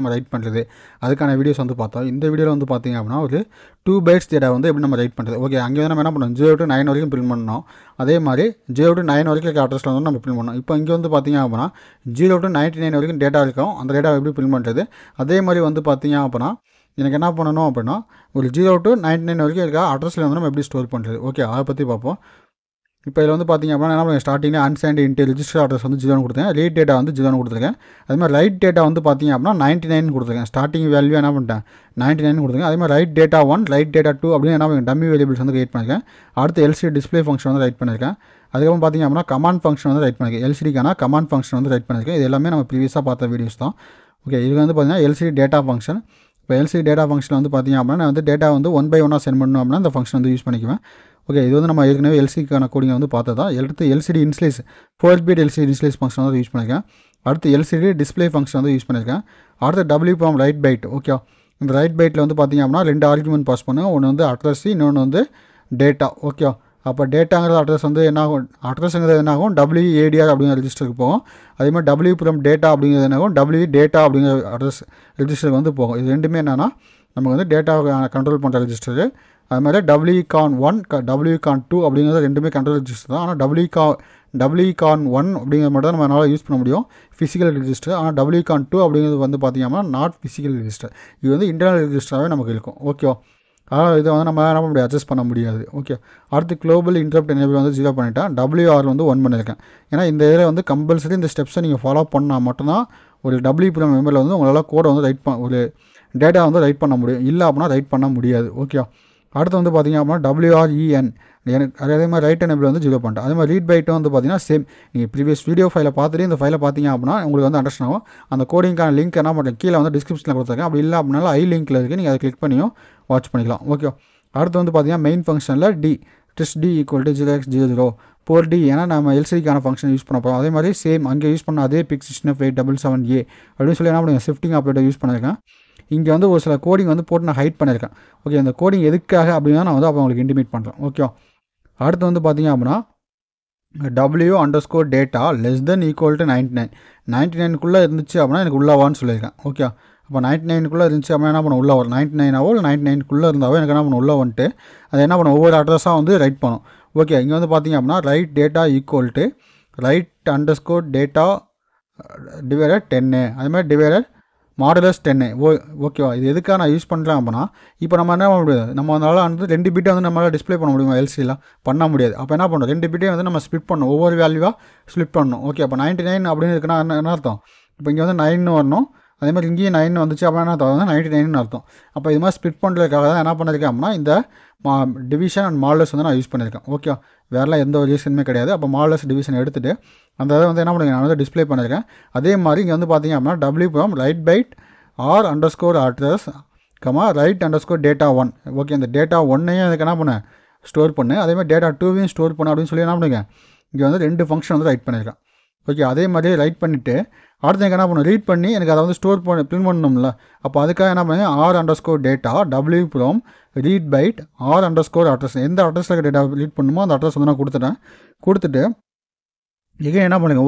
நம்ம ரைட் பண்ணுறது அதுக்கான வீடியோஸ் வந்து பார்த்தோம். இந்த வீடியோவில் வந்து பார்த்திங்க அப்படின்னா ஒரு 2 bytes டேட்டா வந்து எப்படி நம்ம ரைட் பண்ணுறது. ஓகே, அங்கே வந்து நம்ம என்ன பண்ணோம் 0 to 9 வரைக்கும் பிரிண்ட் பண்ணோம். அதே மாதிரி 0 to 9 வரைக்கும் இருக்க அட்ரஸில் வந்து நம்ம பிரிண்ட் பண்ணோம். இப்போ இங்கே வந்து பார்த்திங்க அப்படின்னா 0 to 99 வரைக்கும் டேட்டா இருக்கும். அந்த டேட்டா எப்படி பிரிண்ட் பண்ணுறது. அதே மாதிரி வந்து பார்த்திங்க அப்படின்னா எனக்கு என்ன பண்ணணும் அப்படின்னா ஒரு 0 to 99 வரைக்கும் இருக்க அட்ரஸில் வந்து நம்ம எப்படி ஸ்டோர் பண்ணுறது. ஓகே, அதை பற்றி பார்ப்போம். இப்போ இதில் வந்து பார்த்திங்க அப்படின்னா என்ன பண்ணுங்க ஸ்டார்டிங்கில் அன்சைன்டு இன்ட்டு ரிஜிஸ்டர் அட்ரஸ் வந்து 0 கொடுத்துருக்கேன். ரீட் டேட்டா வந்து 0 கொடுத்துருக்கேன். அதே மாதிரி ரைட் டேட்டா வந்து பார்த்திங்க அப்படின்னா 99 கொடுத்துருக்கேன். ஸ்டார்டிங் வேல்யூ என்ன பண்ணிட்டேன் 99 கொடுத்துருக்கேன். அதே மாதிரி ரைட் டேட்டா 1 ரைட் டேட்டா 2 அப்படின்னு என்ன பண்ணுங்க டம்மி வேரியபிள்ஸ் வந்து ரைட் பண்ணியிருக்கேன். அடுத்து எல்சிடி டிஸ்பிளே ஃபங்க்ஷன் வந்து ரைட் பண்ணியிருக்கேன். அதுக்கப்புறம் பார்த்திங்க அப்படின்னா கமாண்ட் ஃபங்க்ஷன் வந்து ரைட் பண்ணியிருக்கேன். எல்சிடிக்கான கமாண்ட் ஃபங்க்ஷன் வந்து ரைட் பண்ணியிருக்கேன். இது எல்லாமே நம்ம ப்ரீவியஸாக பார்த்த வீடியோஸ் தான். ஓகே, இது வந்து பார்த்திங்கன்னா எல்சிடி டேட்டா ஃபங்க்ஷன். இப்போ எல்சிடி டேட்டா ஃபங்க்ஷன் வந்து பார்த்திங்க அப்படின்னா நான் வந்து டேட்டா வந்து 1 by 1 சென்ட் பண்ணணும் அப்படின்னா இந்த ஃபங்க்ஷன் வந்து யூஸ் பண்ணிக்குவேன். ஓகே, இது வந்து நம்ம ஏற்கனவே எல்சிக்கான கோடிங்கை வந்து பார்த்ததா. அடுத்து எல்சிடி இன்ஸ்லைஸ் 4-bit எல்சிடி இன்ஸ்லைஸ் ஃபங்க்ஷன் வந்து யூஸ் பண்ணியிருக்கேன். அடுத்து எல்சிடி டிஸ்பிளே ஃபங்க்ஷன் வந்து யூஸ் பண்ணியிருக்கேன். அடுத்து W from right byte. Okay, இந்த ரைட் பைட்டில் வந்து பார்த்திங்க அப்படின்னா 2 ஆர்குமெண்ட் பாஸ் பண்ணுங்க. ஒன்று வந்து அட்ரஸ், இன்னொன்று வந்து டேட்டா. ஓகே, அப்போ டேட்டாங்கிற அட்ரஸ் வந்து என்னாகும் அட்ரஸுங்கிறது என்னாகும் WADR அப்படிங்கிற ரெஜிஸ்டருக்கு போகும். அதே மாதிரி டபிள்யூ ஃப்ரம் டேட்டா அப்படிங்கிறது என்னாகும் WData அப்படிங்கிற அட்ரஸ் ரெஜிஸ்டருக்கு வந்து போகும். இது ரெண்டுமே என்னென்னா நமக்கு வந்து டேட்டாவை கண்ட்ரோல் பண்ணுற ரெஜிஸ்டரு. அது மாதிரி WCON1 WCON2 அப்படிங்கிறது ரெண்டுமே கண்ட்ரோல் ரெஜிஸ்டர் தான். ஆனால் WCON1 அப்படிங்கிறது மட்டும் தான் நம்மளால் யூஸ் பண்ண முடியும் ஃபிசிக்கல் ரெஜிஸ்டர். ஆனால் WCON2 அப்படிங்கிறது வந்து பார்த்திங்கன்னா நாட் ஃபிசிக்கல் ரெஜிஸ்டர். இது வந்து இன்டர்னல் ரெஜிஸ்டராகவே நமக்கு இருக்கும். ஓகேவா, அதாவது இதை வந்து நம்ம என்ன பண்ண முடியாது அட்ஜஸ்ட் பண்ண முடியாது. ஓகே, அடுத்து குளோபல் இன்டரப்ட் எனேபிள் வந்து 0 பண்ணிட்டேன். WR வந்து 1 பண்ணியிருக்கேன். ஏன்னா இந்த இதில் வந்து கம்பல்சரி இந்த ஸ்டெப்ஸை நீங்கள் ஃபாலோ பண்ணால் மட்டும்தான் ஒரு WP மெம்பரில் வந்து உங்களால் கோடை வந்து ரைட் ஒரு டேட்டா வந்து ரைட் பண்ண முடியும். இல்லை அப்படின்னா ரைட் பண்ண முடியாது. ஓகே, அடுத்து வந்து பார்த்திங்க அப்படின்னா WREN எனக்கு அதே மாதிரி ரைட் எனேபிள் வந்து 0 பண்ணிட்டேன். அதே மாதிரி ரீட் பைட்டும் வந்து பார்த்திங்கன்னா சேம். நீங்கள் ப்ரீவியஸ் வீடியோ ஃபைலை பார்த்துட்டு இந்த ஃபைலை பார்த்திங்க அப்படின்னா உங்களுக்கு வந்து அண்டர்ஸ்டாண்ட் ஆகும். அந்த கோடிங்கான லிங்க் என்ன பண்ணுறேன் கீழே வந்து டிஸ்கிரிப்ஷனில் கொடுத்துருக்கேன். அப்படி இல்லை அப்படின்னாலும் ஐ லிங்க்கில் இருக்குது, நீங்கள் அதை கிளிக் பண்ணியும் வாட்ச் பண்ணிக்கலாம். ஓகே, அடுத்து வந்து பார்த்திங்கன்னா மெயின் ஃபங்க்ஷனில் test d = 0x00 போர் டி ஏன்னா நம்ம எல்சிடிக்கான ஃபங்க்ஷன் யூஸ் பண்ண போகிறோம். அதே மாதிரி சேம் அங்கே யூஸ் பண்ண அதே பிக் 16877A அப்படின்னு சொல்லி என்ன பண்ணுங்கள் ஷிஃப்டிங் ஆப்ரேட்டர் யூஸ் பண்ணியிருக்கேன். இங்கே வந்து ஒரு சில கோடிங் வந்து போட்டு நான் ஹைட் பண்ணியிருக்கேன். ஓகே, அந்த கோடிங் எதுக்காக அப்படின்னா நான் வந்து அப்போ உங்களுக்கு இன்டிமேட் பண்ணுறேன். ஓகே, அடுத்து வந்து பார்த்திங்க அப்படின்னா W_data <= 99 99க்குள்ளே இருந்துச்சு அப்படின்னா எனக்கு உள்ளே வான்னு சொல்லியிருக்கேன். ஓகே, அப்போ 99க்குள்ளே இருந்துச்சு அப்படின்னா என்ன பண்ண உள்ளே வரும் 99ஆவோ இல்லை 99க்குள்ளே இருந்தாவோ எனக்கு என்ன பண்ண உள்ளே வந்துட்டு அதை என்ன பண்ண ஒவ்வொரு அட்ரஸாக வந்து ரைட் பண்ணும். ஓகே, இங்கே வந்து பார்த்திங்க அப்படின்னா ரைட் டேட்டா = ரைட்_data டிவைடட் 10 அது மாதிரி டிவைடட் மாடுலஸ் 10. ஓகேவா, இது எதுக்காக நான் யூஸ் பண்ணுறேன் அப்படின்னா இப்போ நம்ம என்ன பண்ண முடியாது, நம்ம அதனால் வந்து 2 பிட்டை வந்து நம்மளால் டிஸ்பிளே பண்ண முடியுமா எல்சியில் பண்ண முடியாது. அப்போ என்ன பண்ணுறோம் 2 பிட்டையும் வந்து நம்ம ஸ்ப்ளிட் பண்ணணும், ஒவ்வொரு வேல்யூவாக ஸ்ப்ளிட் பண்ணணும். ஓகே, அப்போ 99 அப்படின்னு இருக்குன்னா என்ன அர்த்தம், இப்போ இங்கே வந்து 9 வரணும். அதே மாதிரி இங்கேயும் 9 வந்துச்சு அப்படின்னா என்ன அர்த்தம் 99 அர்த்தம். அப்போ இது மாதிரி ஸ்ப்ளிட் பண்ணுறதுக்காக தான் என்ன பண்ணியிருக்கேன் அப்படின்னா இந்த டிவிஷன் அண்ட் மாடுலஸ் வந்து நான் யூஸ் பண்ணியிருக்கேன். ஓகே, வேறெல்லாம் எந்த ஒரு ரீசனுமே கிடையாது. அப்போ மாடுலஸ் டிவிஷன் எடுத்துகிட்டு அந்த இதை வந்து என்ன பண்ணுங்க நான் வந்து டிஸ்பிளே பண்ணியிருக்கேன். அதே மாதிரி இங்கே வந்து பார்த்திங்க அப்படின்னா W from right byte R_address, ரைட்_data 1. Okay, இந்த டேட்டா 1ஐயும் அதுக்கு என்ன பண்ணேன் ஸ்டோர் பண்ணு. அதே மாதிரி டேட்டா 2வையும் ஸ்டோர் பண்ணு அப்படின்னு சொல்லி என்ன பண்ணுங்க இங்கே வந்து 2 ஃபங்க்ஷன் வந்து ரைட் பண்ணியிருக்கேன். ஓகே, அதே மாதிரி ரைட் பண்ணிவிட்டு அடுத்து எனக்கு என்ன பண்ணும் ரீட் பண்ணி எனக்கு அதை வந்து ஸ்டோர் பண்ணி பிரிண்ட் பண்ணணும்ல. அப்போ அதுக்காக என்ன பண்ணுங்க R_data W from read byte R_address எந்த அட்ரஸில் டேட்டா ரீட் பண்ணுமோ அந்த அட்ரஸ் வந்து நான் கொடுத்துட்டு எகைன் என்ன பண்ணுங்க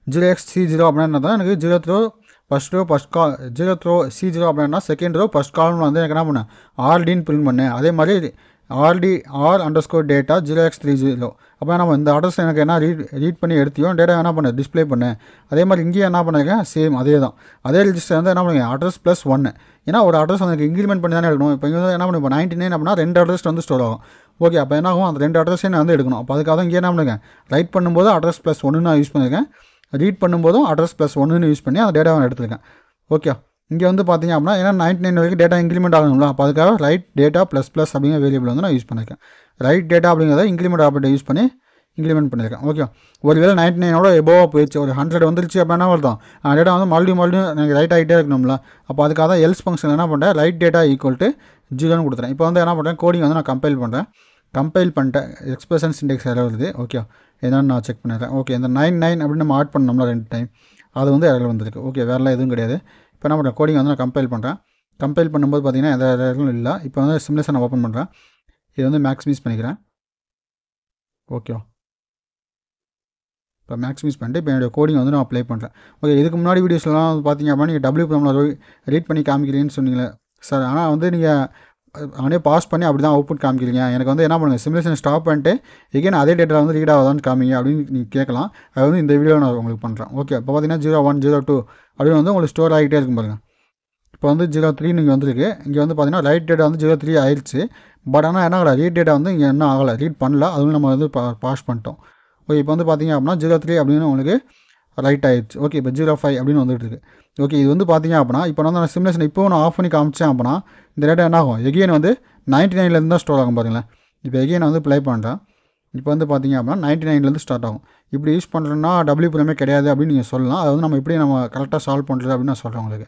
0x C0 அப்படின்னா தான் எனக்கு 0th row first row first col 0th row C0 அப்படின்னா செகண்ட் ரோ ஃபஸ்ட் காலம் வந்து எனக்கு என்ன பண்ணேன் RDன்னு பிரிண்ட் பண்ணேன். அதே மாதிரி R_data 0x30. அப்போ நம்ம இந்த அட்ரஸ் எனக்கு என்ன ரீட் பண்ணி எடுத்தியும் டேட்டா என்ன பண்ணேன் டிஸ்பிளே பண்ணேன். அதே மாதிரி இங்கேயும் என்ன பண்ணிருக்கேன் சேம் அதே தான். அதே ரெஜிஸ்டர் வந்து என்ன பண்ணுங்க அட்ரஸ் +1 ஏன்னா ஒரு அட்ரஸ் வந்து இன்க்ரிமெண்ட் பண்ணி தானே எடுக்கணும். இப்போ இங்கே வந்து என்ன பண்ணுங்க 99 அப்படின்னா 2 அட்ரஸ் வந்து ஸ்டோர் ஆகும். ஓகே, அப்போ என்ன ஆகும் அந்த 2 அட்ரஸையும் நான் வந்து எடுக்கணும். அப்போ அதுக்காக தான் இங்கே என்ன பண்ணுங்க ரைட் பண்ணும்போது அட்ரஸ் +1 நான் யூஸ் பண்ணியிருக்கேன். ரீட் பண்ணும்போதும் அட்ரஸ் +1 யூஸ் பண்ணி அந்த டேட்டாவை நான் எடுத்துருக்கேன். ஓகே, இங்கே வந்து பார்த்திங்க அப்படின்னா ஏன்னா 99 வரைக்கும் டேட்டா இன்க்ரிமெண்ட் ஆகணும்ல. அப்போ அதுக்காக ரைட் டேட்டா ++ அப்படிங்கிற வேரியபிள் வந்து நான் யூஸ் பண்ணியிருக்கேன். ரைட் டேட்டா அப்படிங்கிறத இன்க்ரிமெண்ட் ஆப்ரேட்டர் யூஸ் பண்ணி இன்க்ரிமெண்ட் பண்ணியிருக்கேன். ஓகே, ஒருவேளை 99ஓட எபோவாக போயிடுச்சு ஒரு 100 வந்துருச்சு அப்படின்னா அர்த்தம் டேட்டா வந்து மறுபடியும் எனக்கு ரைட் ஆகிட்டே இருக்கணும்ல. அப்போ அதுக்காக தான் எல்ஸ் ஃபங்க்ஷன் என்ன பண்ணுறேன் ரைட் டேட்டா = 0ன்னு கொடுத்துறேன். இப்போ வந்து என்ன பண்ணுறேன் கோடிங் வந்து நான் கம்பைல் பண்ணிட்டேன். எக்ஸ்பிரஷன் சிண்டெக்ஸ் எரர் வருது. ஓகே, என்னென்னு நான் செக் பண்ணிடுறேன். ஓகே, இந்த 99 அப்படின்னு நம்ம ஆட் பண்ணோம்ல 2 டைம் அது வந்து எரர் வந்திருக்கு. ஓகே, வேறெல்லாம் எதுவும் கிடையாது. இப்போ என்ன பண்ணுறேன் கோடிங் வந்து நான் கம்பைல் பண்ணும்போது பார்த்திங்கன்னா எந்த எரரும் இல்லை. இப்போ வந்து சிமுலேஷன் நான் ஓப்பன் பண்ணுறேன். இது வந்து மேக்ஸிமைஸ் பண்ணிக்கிறேன். ஓகே, இப்போ மேக்ஸிமைஸ் பண்ணிட்டு இப்போ என்னோடய கோடிங் வந்து நான் அப்ளை பண்ணுறேன். ஓகே, இதுக்கு முன்னாடி வீடியோஸ்லாம் வந்து பார்த்தீங்க அப்படின்னா நீங்கள் டபிள்யூ ப்ரோக்ராமில் ரீட் பண்ணி காமிக்கிறீங்கன்னு சொன்னீங்களே சார். ஆனால் வந்து நீங்கள் அவனே பாஸ் பண்ணி அப்படி தான் அவுட்புட் காமிக்கிறீங்க. எனக்கு வந்து என்ன பண்ணுங்கள், சிமுலேஷன் ஸ்டாப் பண்ணிட்டு எகைன் அதே டேட்டா வந்து ரீட் ஆகுதான்னு காமிங்க அப்படின்னு நீங்கள் கேட்கலாம். அது வந்து இந்த வீடியோ நான் உங்களுக்கு பண்ணுறேன். ஓகே, இப்போ பார்த்தீங்கன்னா 01 02 அப்படின்னு வந்து உங்களுக்கு ஸ்டோர் ஆகிட்டே இருக்கும் பாருங்கள். இப்போ வந்து 03 நீங்கள் வந்துருக்கு. இங்கே வந்து பார்த்தீங்கன்னா ரைட் டேட்டா வந்து 03 ஆயிடுச்சு. பட் ஆனால் என்ன ஆகலை, ரீட் டேட்டா வந்து இங்கே என்ன ஆகலை, ரீட் பண்ணல. அதுவும் நம்ம வந்து பாஸ் பண்ணிட்டோம். ஓகே, இப்போ வந்து பார்த்தீங்க அப்படின்னா 03 அப்படின்னு உங்களுக்கு ரைட் ஆயிடுச்சு. ஓகே, இப்போ 05 அப்படின்னு வந்துட்டு இருக்கு. ஓகே, இது வந்து பார்த்தீங்க அப்படின்னா இப்போ வந்து நான் சிமுலேஷன் இப்போ நான் ஆஃப் பண்ணி காமிச்சேன் அப்படின்னா இந்த டேட்டா என்ன ஆகும், எகைன் வந்து 99லேருந்து தான் ஸ்டோர் ஆகும் பாருங்களேன். இப்போ எகைன் வந்து ப்ளே பண்ணுறேன். இப்போ வந்து பார்த்தீங்க அப்படின்னா 99லேருந்து ஸ்டார்ட் ஆகும். இப்படி யூஸ் பண்ணுறேன்னா டபிள்யூ ப்ரோக்ராமே கிடையாது அப்படின்னு நீங்கள் சொல்லலாம். அது வந்து நம்ம எப்படி நம்ம கரெக்டாக சால்வ் பண்ணுறது அப்படின்னு நான் சொல்கிறேன் உங்களுக்கு.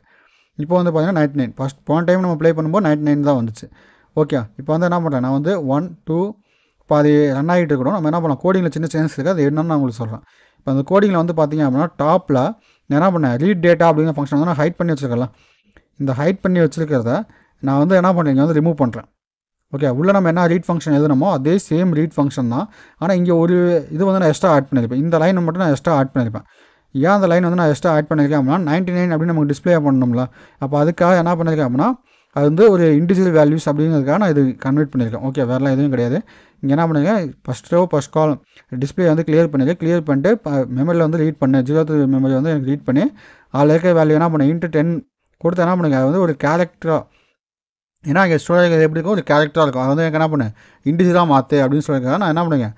இப்போ வந்து பார்த்தீங்கன்னா 99 ஃபஸ்ட் போன டைம் நம்ம ப்ளே பண்ணும்போது 99 தான் வந்துச்சு. ஓகே, இப்போ வந்து என்ன பண்ணுறேன், நான் வந்து 1 2 பாதி ரன் ஆகிட்டு இருக்கணும். நம்ம என்ன பண்ணலாம், கோடிங்கில் சின்ன சேஞ்சஸ் இருக்குது, அது என்னன்னு நான் உங்களுக்கு சொல்கிறேன். இப்போ அந்த கோடிங்கில் வந்து பார்த்தீங்க அப்படின்னா டாப்பில் நான் என்ன பண்ணேன், ரீட் டேட்டா அப்படிங்கிற ஃபங்க்ஷன் வந்து நான் ஹைட் பண்ணி வச்சுருக்கேன். இந்த ஹைட் பண்ணி வச்சுருக்கிறத நான் வந்து என்ன பண்ணுறேன், இங்கே வந்து ரிமூவ் பண்ணுறேன். ஓகே, உள்ளே நம்ம என்ன ரீட் ஃபங்க்ஷன் எழுதணுமோ அதே சேம் ரீட் ஃபங்க்ஷன் தான். ஆனால் இங்கே ஒரு இது வந்து நான் எக்ஸ்ட்ரா ஆட் பண்ணியிருப்பேன். இந்த லைன் மட்டும் நான் எக்ஸ்ட்ரா ஆட் பண்ணியிருப்பேன். ஏன் அந்த லைன் வந்து நான் எக்ஸ்ட்ரா ஆட் பண்ணியிருக்கேன் அப்படின்னா 99 அப்படின்னு நமக்கு டிஸ்பிளே பண்ணணும்ல. அப்போ அதுக்காக என்ன பண்ணியிருக்கேன் அப்படின்னா அது வந்து ஒரு இண்டிவிஜுவல் வேல்யூஸ் அப்படிங்கிறதுக்காக நான் இது கன்வெர்ட் பண்ணியிருக்கேன். ஓகே, வேறெல்லாம் எதுவும் கிடையாது. இங்கே என்ன பண்ணியிருக்கேன், first row first column display வந்து கிளியர் பண்ணியிருக்கேன். கிளியர் பண்ணிட்டு மெமரியில் வந்து ரீட் பண்ணேன். 03 மெமரி வந்து எனக்கு ரீட் பண்ணி அதில் இருக்க வேல்யூ என்ன பண்ணேன், இன்ட்டு 10 கொடுத்து என்ன பண்ணுங்க, அது வந்து ஒரு கேரக்டராக, ஏன்னா இங்கே ஸ்டோரேஜ் எப்படி இருக்கும், ஒரு கேரக்டராக இருக்கும். அது வந்து எனக்கு என்ன பண்ணேன், இண்டிவிஜுவலாக மாற்று அப்படின்னு சொல்லியிருக்காங்க. நான் என்ன பண்ணுங்க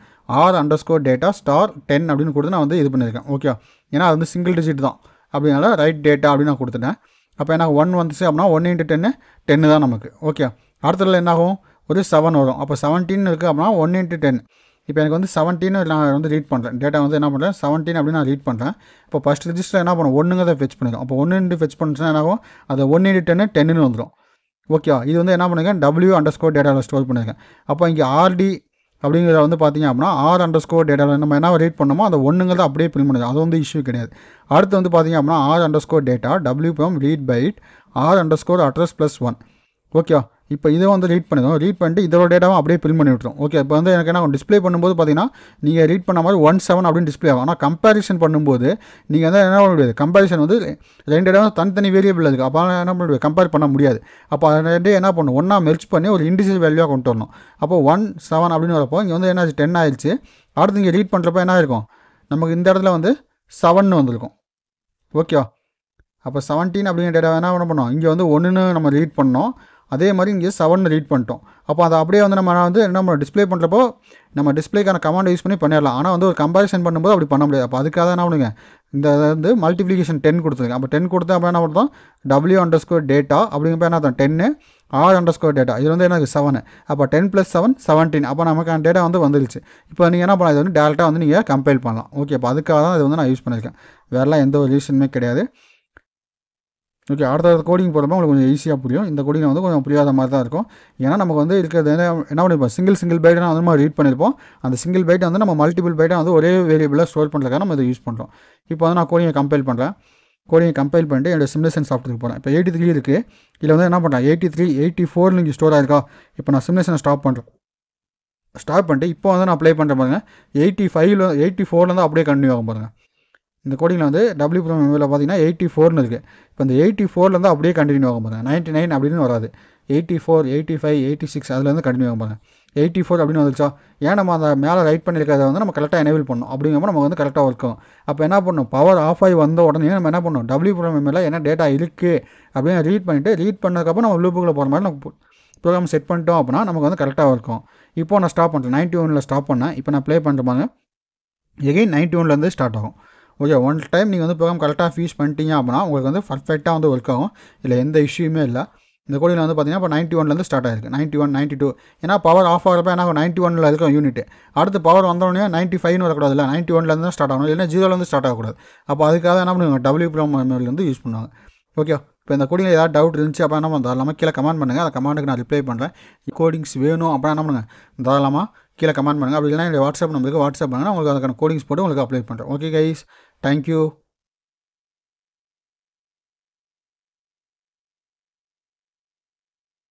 R_data *10 அப்படின்னு கொடுத்து நான் வந்து இது பண்ணியிருக்கேன். ஓகே, ஏன்னா அது வந்து சிங்கிள் டிஜிட் தான் அப்படினால ரைட் டேட்டா அப்படின்னு நான் கொடுத்துட்டேன். அப்போ எனக்கு 1 வந்துச்சு அப்படின்னா 1 × 10 10 தான் நமக்கு. ஓகே, அடுத்ததில் என்ன ஆகும், ஒரு 7 வரும். அப்போ 17 இருக்குது அப்படின்னா 1 × 10. இப்போ எனக்கு வந்து 17 நான் வந்து ரீட் பண்ணுறேன். டேட்டா வந்து என்ன பண்ணுறேன் 17 அப்படின்னு நான் ரீட் பண்ணுறேன். இப்போ ஃபஸ்ட் ரிஜிஸ்டர் என்ன பண்ணும், 1ங்கிறத ஃபெச் பண்ணிடும். அப்போ 1 ஃபெச் பண்ணுச்சுன்னா என்ன ஆகும், அது 1 × 10 10ன்னு வந்துடும். ஓகே, இது வந்து என்ன பண்ணுங்க W_dataவில் ஸ்டோர் பண்ணியிருக்கேன். அப்போ இங்கே RD அப்படிங்கிறத வந்து பார்த்தீங்க அப்படின்னா R_dataவில் நம்ம என்ன ரீட் பண்ணோமோ அந்த 1ங்கிறத அப்படியே பிரிண்ட் பண்ணுது. அது வந்து இஷ்யூ கிடையாது. அடுத்து வந்து பார்த்தீங்க அப்படின்னா R_data W from read byte R_address +1. Okay, இப்போ இதை வந்து ரீட் பண்ணிடும். ரீட் பண்ணிட்டு இதோட டேட்டாவும் அப்படியே பிரிண்ட் பண்ணி விட்டுரும். ஓகே, இப்போ வந்து எனக்கு என்ன டிஸ்பிளே பண்ணும்போது பார்த்தீங்கன்னா நீங்கள் ரீட் பண்ண மாதிரி 17 அப்படின்னு டிஸ்பிளே ஆகும். ஆனால் கம்பேரிசன் பண்ணும்போது நீங்கள் வந்து என்ன பண்ண முடியாது, கம்பேரிசன் வந்து ரெண்டு டேட்டாவும் தனித்தனி வேரியபிள் இருக்குது. அப்போ என்ன பண்ண முடியாது, கம்பேர் பண்ண முடியாது. அப்போ அதை ரெண்டே என்ன பண்ணணும், ஒன்றா மெர்ஜ் பண்ணி ஒரு இண்டிவிஜுவல் வேல்யூவாக கொண்டு வரணும். அப்போ 17 அப்படின்னு வரப்போ இங்கே வந்து என்ன ஆச்சு, 10 ஆயிடுச்சு. அடுத்து இங்கே ரீட் பண்ணுறப்ப என்ன ஆயிருக்கும், நமக்கு இந்த இடத்துல வந்து 7ன்னு வந்திருக்கும். ஓகே, அப்போ 17 அப்படிங்கிற டேட்டா என்ன பண்ணோம், இங்கே வந்து 1ன்னு நம்ம ரீட் பண்ணோம். அதே மாதிரி இங்கே 7 ரீட் பண்ணிட்டோம். அப்போ அதை அப்படியே வந்து நம்ம வந்து என்ன டிஸ்பிளே பண்ணுறப்போ நம்ம டிஸ்பிளேக்கான கமாண்ட் யூஸ் பண்ணி பண்ணிடலாம். ஆனால் வந்து ஒரு கம்பேரிசன் பண்ணும்போது அப்படி பண்ண முடியாது. அப்போ அதுக்காக என்ன பண்ணுங்க, இந்த வந்து மல்டிப்ளிகேஷன் 10 கொடுத்துருக்கேன். அப்போ 10 கொடுத்தா அப்போ என்ன பண்ணுறோம், W_data அப்படிங்கிறப்ப என்ன தான் 10 R_data இது வந்து எனக்கு 7. அப்போ 10 + 7 17. அப்போ நமக்கான டேட்டா வந்து வந்துருச்சு. இப்போ நீங்கள் என்ன பண்ணலாம், இது வந்து டேரெக்டாக வந்து நீங்கள் கம்பைல் பண்ணலாம். ஓகே, அப்போ அதுக்காக தான் இது வந்து நான் யூஸ் பண்ணியிருக்கேன். வேறெல்லாம் எந்த ஒரு ரீசனுமே கிடையாது. ஓகே, அடுத்த கோடிங் போகிறப்ப உங்களுக்கு கொஞ்சம் ஈஸியாக புரியும். இந்த கோடிங் வந்து கொஞ்சம் புரியாத மாதிரி தான் இருக்கும். ஏன்னா நமக்கு வந்து இருக்கிறது என்ன பண்ணியிருப்போம், சிங்கிள் பைட்டை வந்து நம்ம ரீட் பண்ணியிருப்போம். அந்த சிங்கிள் பைட்டை வந்து நம்ம மல்டிபிள் பைட்டை வந்து ஒரே வேரியபிளாக ஸ்டோர் பண்ணுறதுக்காக நம்ம இதை யூஸ் பண்ணுறோம். இப்போ வந்து நான் கோடிங்கை கம்பைல் பண்ணுறேன். கோடிங்கை கம்பைல் பண்ணிட்டு என்னோட சிமுலேஷன் சாஃப்ட்வேருக்கு போகிறேன். இப்போ 83 இருக்குது. இதில் வந்து என்ன பண்ணுறேன், 83 84 இங்கே ஸ்டோர் ஆயிருக்கா. இப்போ நான் சிமுலேஷனை ஸ்டாப் பண்ணுறேன். ஸ்டாப் பண்ணிட்டு இப்போ வந்து நான் அப்ளை பண்ணுறேன் பாருங்கள். 84 அப்படியே கண்டினியூ ஆகும் பாருங்கள். இந்த கோடிங்கில் வந்து W ப்ரோக்ராம் மெமரியில் பார்த்தீங்கன்னா 84ன்னு இருக்குது. இப்போ இந்த 84 அப்படியே கண்டினியூ ஆகும் பாருங்கள். 99 அப்படின்னு வராது. 84 85 86 அதுலேருந்து கண்டினியூ ஆகும் பாருங்கள். 84 அப்படின்னு வந்துச்சா, ஏன் நம்ம அந்த மேலே ரைட் பண்ணியிருக்கிறத வந்து நம்ம கரெக்டாக எனேபிள் பண்ணணும். அப்படிங்கும்போது நம்ம வந்து கரெக்டாக ஒர்க் ஆகும். அப்போ என்ன பண்ணணும், பவர் ஆஃப் ஆகி வந்த உடனே நம்ம என்ன பண்ணணும், W ப்ரோக்ராம் மெமரியில் என்ன டேட்டா இருக்குது அப்படின்னு ரீட் பண்ணிவிட்டு ரீட் பண்ணதுக்கப்புறம் நம்ம லூப்புக்குள்ளே போகிற மாதிரி நம்ம ப்ரோக்ராம் செட் பண்ணிட்டோம் அப்படின்னா நமக்கு வந்து கரெக்டாக இருக்கும். இப்போ நான் ஸ்டாப் பண்ணுறேன். 91 ஸ்டாப் பண்ணேன். இப்போ நான் ப்ளே பண்ணுறேன். எகைன் 91 ஸ்டார்ட் ஆகும். ஓகே, ஒன் டைம் நீங்கள் வந்து ப்ரோக்ராம் கரெக்டாக ஃபீஸ் பண்ணிட்டீங்க அப்படின்னா உங்களுக்கு வந்து பர்ஃபெக்டாக வந்து ஒர்க் ஆகும். இல்லை எந்த இஷ்யூமே இல்லை. இந்த கோடியில் வந்து பார்த்தீங்கன்னா இப்போ 91 ஸ்டார்ட் ஆயிருக்கு. 91 92 ஏன்னா பவர் ஆஃப் ஆகிறப்ப என்ன 91 இருக்கும் யூனிட். அடுத்து பவர் வந்தோடனே 95 வரக்கூடாது. இல்லை 91 தான் ஸ்டார்ட் ஆகணும். இல்லைன்னா 0 ஸ்டார்ட் ஆகக்கூடாது. அப்போ அதுக்காக என்ன பண்ணுவாங்க, W ப்ரோக்ராம் மெமரிலேருந்து யூஸ் பண்ணுவாங்க. ஓகே, இப்போ இந்த கோடிங்கில் ஏதாவது டவுட் இருந்துச்சு அப்போ என்ன பண்ணுறது, தாராளமாக கீழே கமெண்ட் பண்ணுங்கள். அந்த கமெண்ட்டுக்கு நான் ரிப்ளை பண்ணுறேன். கோடிங்ஸ் வேணும் அப்படின்னா என்ன பண்ணுங்கள், தாராளமாக கீழே கமெண்ட் பண்ணுங்கள். அப்படி இல்லைனா என்னுடைய வாட்ஸ்அப் நம்பருக்கு வாட்ஸ்அப் பண்ணுங்கள். உங்களுக்கு அதுக்கான கோடிங்ஸ் போட்டு உங்களுக்கு அப்ளை பண்ணுறேன். Okay guys, thank you.